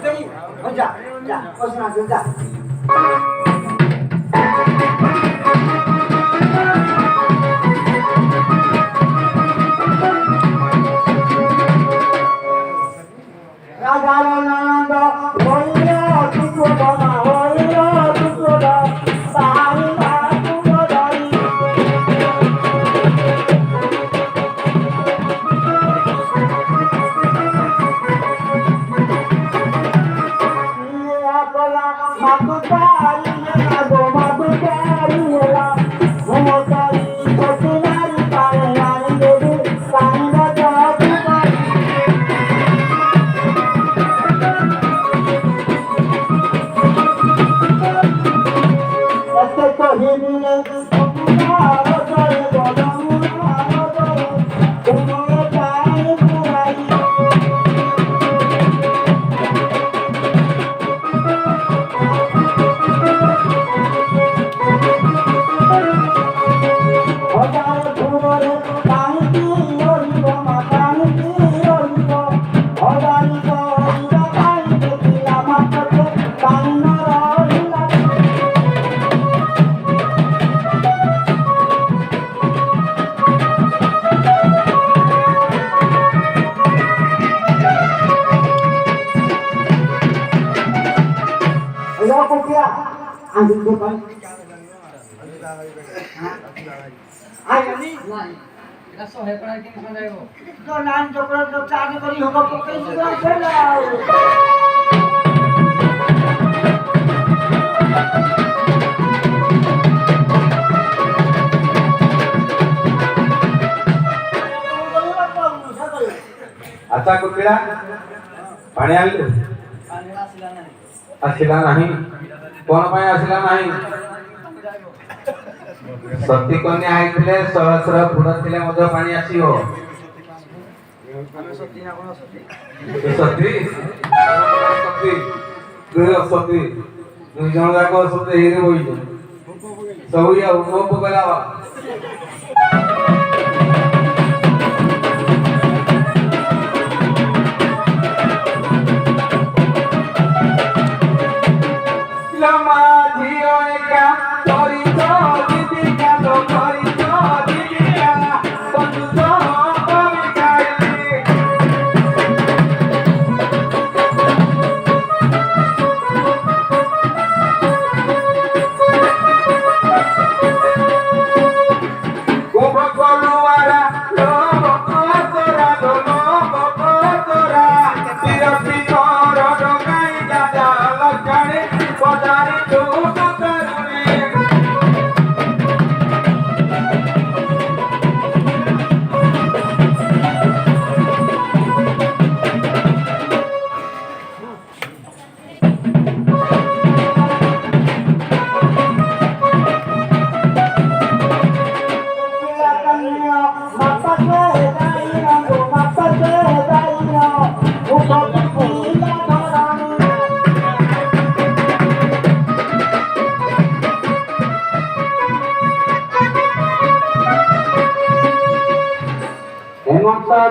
jadi aja ya kosna aja raja nanda hoya tukona hoya tukona sahari tukona দিয়া আমি তো পাই আই জানি নাই এটা সহে পড়া কি সদাইব তো নাম চক্র তো চার্জ করি হব পকেই দিবা ফেলাও ଆଚ୍ଛା କୁକିଳା ପାଣି ଆଣିଲୁ ଆସିଲା ନାହିଁ କଣ ପାଇଁ ଆସିଲା ନାହିଁ ସତୀ କନ୍ୟା ହେଇଥିଲେ ସହସ୍ର ଫୁଲ ଥିଲେ ମଧ୍ୟ ପାଣି ଆସିବ ତୁ ସତୀ ତୁ ଅସତୀ ଦୁଇ ଜଣ ଯାକ ସତେ ହେଇରେ ବଇଛୁ ସବୁ ଇଏ ଉପଭୋଗ କଲା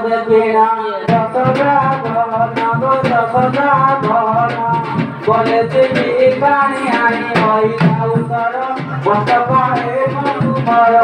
দেখিনা যশোদা ধন বলে তুমি পানি আনি হইলা উত্তর বস পড়ে মধুমর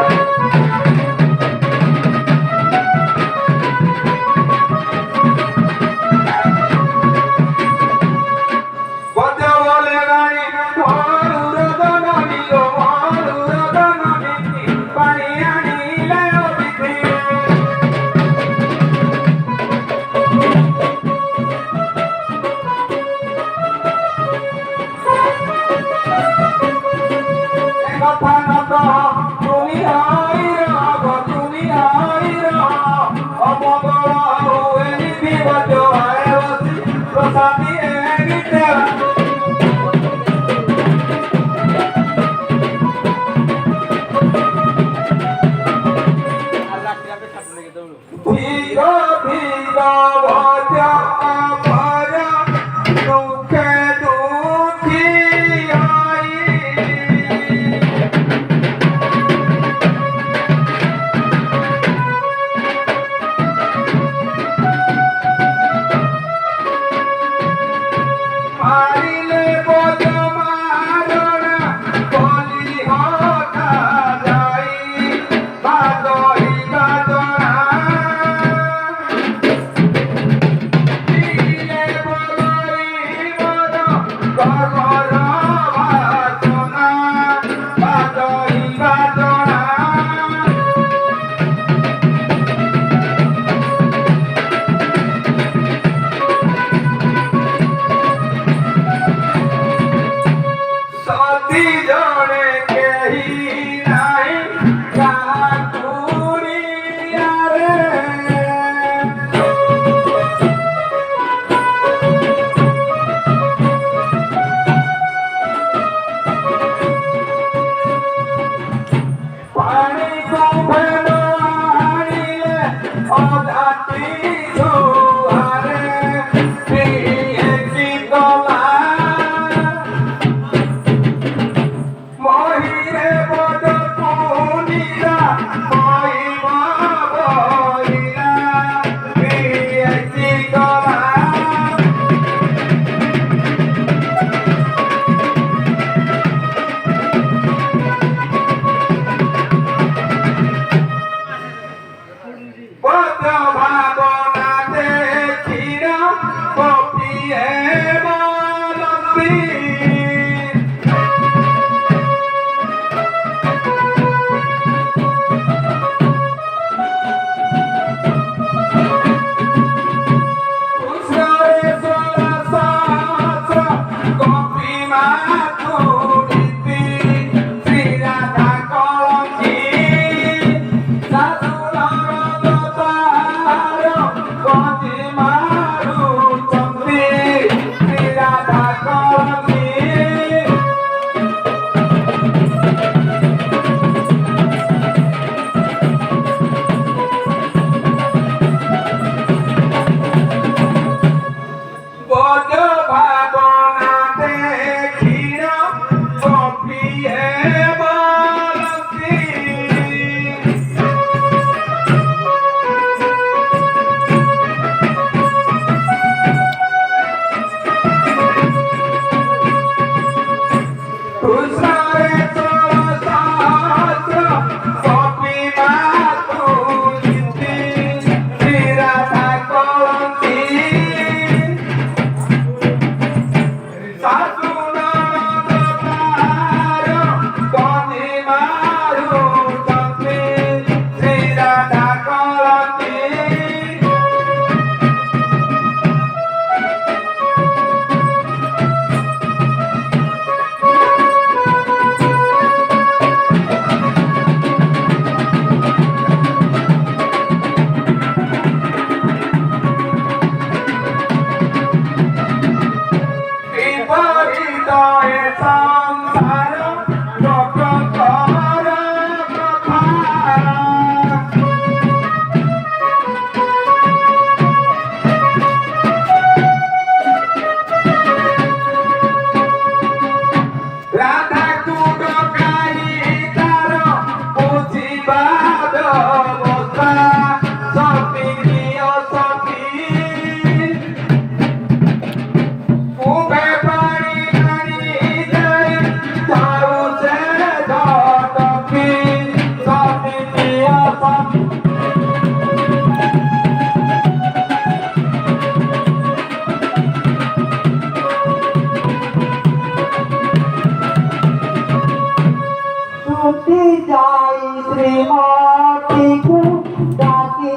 Bota o রাধাকু ডকাই তার বুঝিবা অবস্থা সতী প্রিয় সতী উভে পানি পানি যাই চারু সে ধটকি সতী প্রিয় সতী ছুটি যাই শ্রীমতীকু ডাকি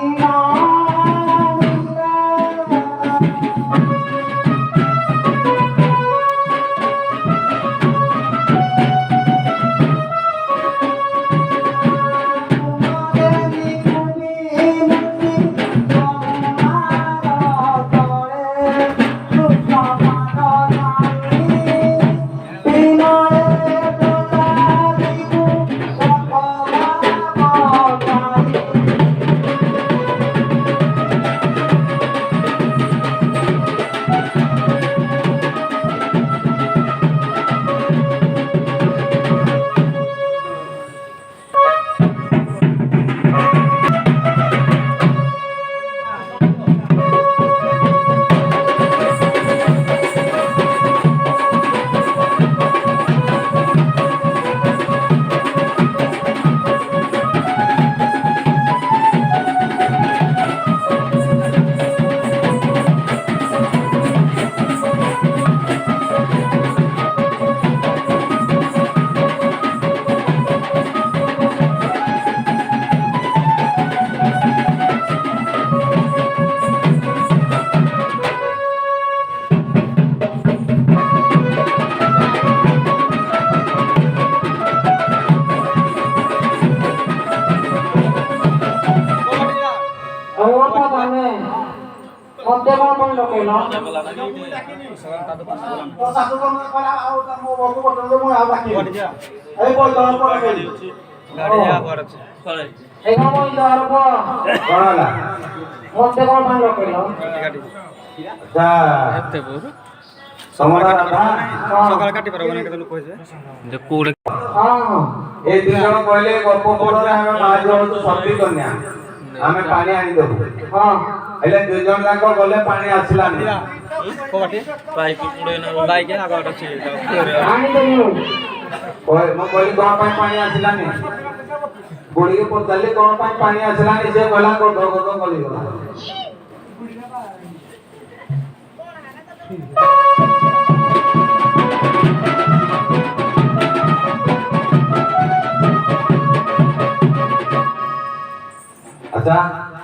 Ayoko kami. Konti mo pang laki, no? Ikaw mo yung daro ko. କଣ ହେଲା Konti mo pang laki, no? ଆଚ୍ଛା ତମର ରାଧା ସକାଳ କାଟି ପାରିବ ନା କେତେ ଲୋକ ହେଇছে ଯେ କୋଉଡେ Ah. ଏ ଦି ଜଣ କହିଲେ ଗପ ପଡ଼ରେ ଆମେ ବାହାରି ଯାଉଛୁ ସତୀ କନ୍ୟା ଆମେ ପାଣି ଆଣିଦେବୁ Ah. ହେଲେ ଦୁଇ ଜଣ ଯାକ ଗଲେ ପାଣି ଆସିଲାନି କୋବାଟି ବାଇକ୍ ପୁଡେ ନା ବାଇକ୍ ଆଗ ଅଛି Ani to mo. ମୁଁ କହିଲି କଣ ପାଇଁ ପାଣି ଆସିଲାନି ବୁଢ଼ୀକି ପଚାରିଲି କଣ ପାଇଁ ପାଣି ଆସିଲାନି ସେ କହିଲା ଗଦ ଗଦ କରିଗଲା আচ্ছা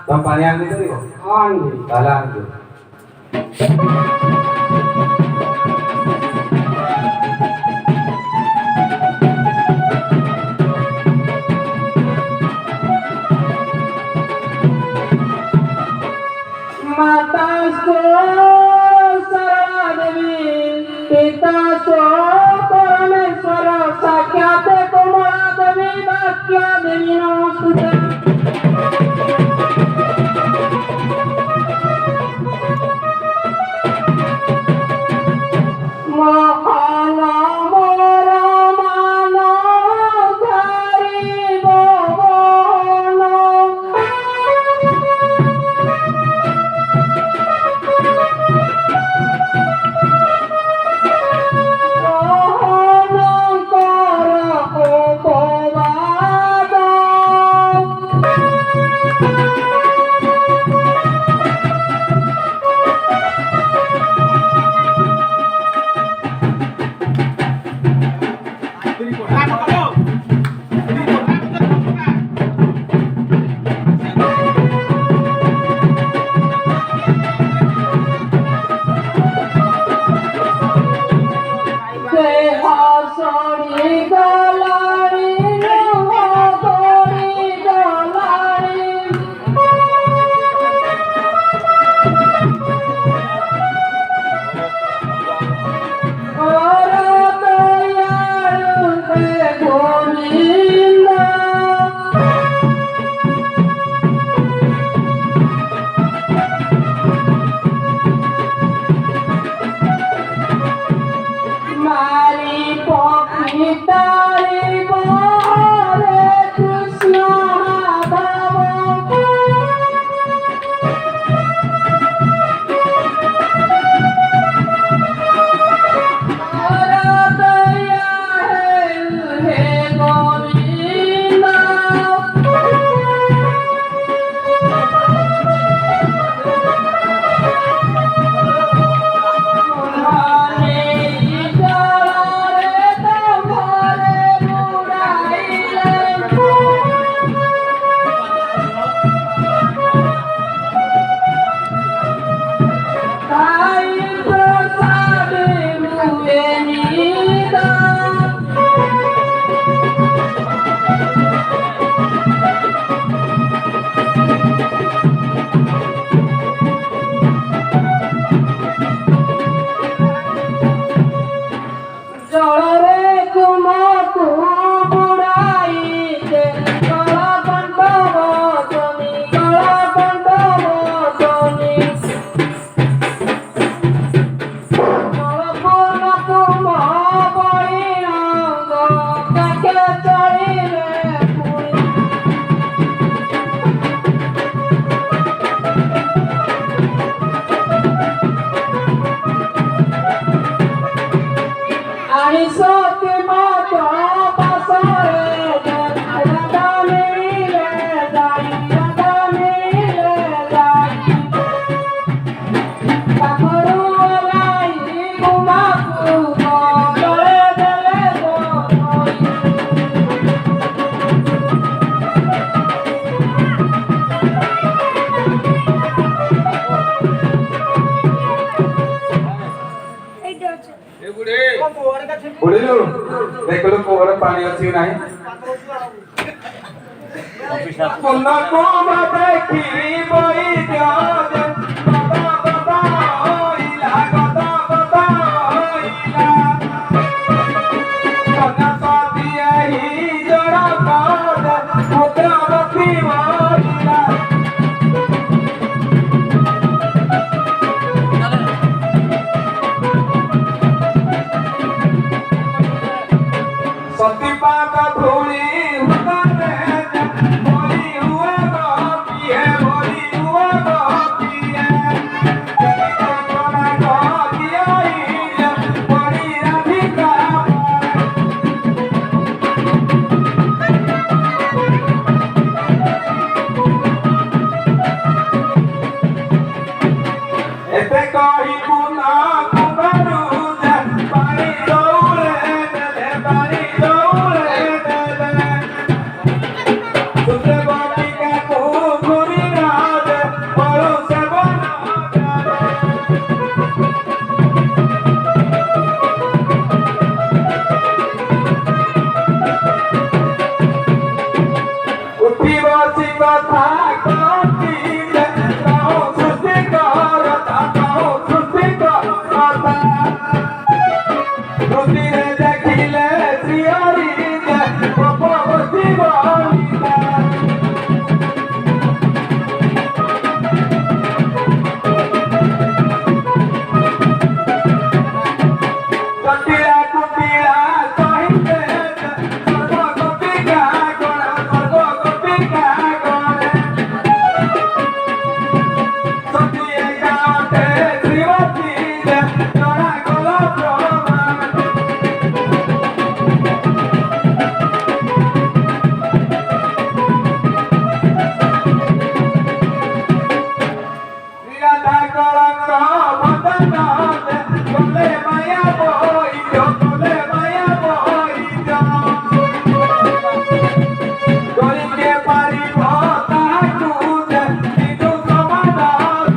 তুমি পানি আনতে পারিব Ani. তাহলে আনবে Mata so Saradevi, Pita so Parameswara, Sakyate Kumara Devi, Vakya Devi Namaste. Mahana Mora Mano Dhari Bhavana. ପାଣି ଅଛି ନାହିଁ ମନକୁ ଦେଖି ବଇ ଗଦ ଗଦ ହଇଲା ଗଦ ଗଦ ହଇଲା କନା ସତିଆ ହି ଜଡ଼ା ପଦ ମୁଦ୍ରାବତୀ ହଇଲା सतीपाद धूली उतारे बोली हुए गोपिए बोली हुए गोपिए जगी कोना गोपिए बड़ी राधिका एते कही पुना कुमारू पानी दौड़े देले पानी दौड़े देले सुते बाटी का घुरी राज परो से बना उठी बसी कथा कहती कहो सुस्ती करता कहो सुस्ती करता रुधिरे देखिले श्रीहरि गोपवती बनिता जटिला कुटिला सहिते सर्व गोपिका गणे सतिए गाते श्रीमती जड़ा गला प्रमाण राधा कलंक बदन गले माया बोइजो गले माया बोइजो गरी के पारिब ताकू बिनु समाधान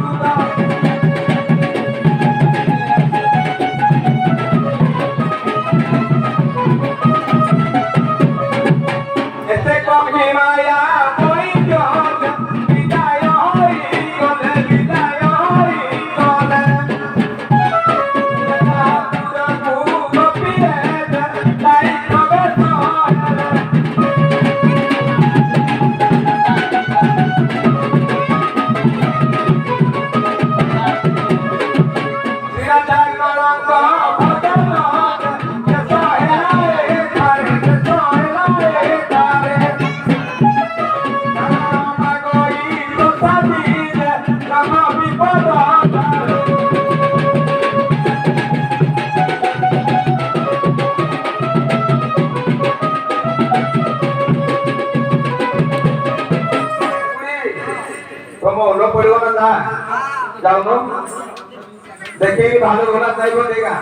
एते कमी माया बोइजो विदाय होई गले विदाय होई गले गोपिए लाई भगत राधा कलंक बदन सहेलाए थारे राम गई दोसादी राम विपद ତମ ଓଲ ପଡ଼ିବ ନା ଯାଉନ ଦେଖିକି ଭାଲୁ ଘୋଡ଼ା ଚାହିବ ଦେଖା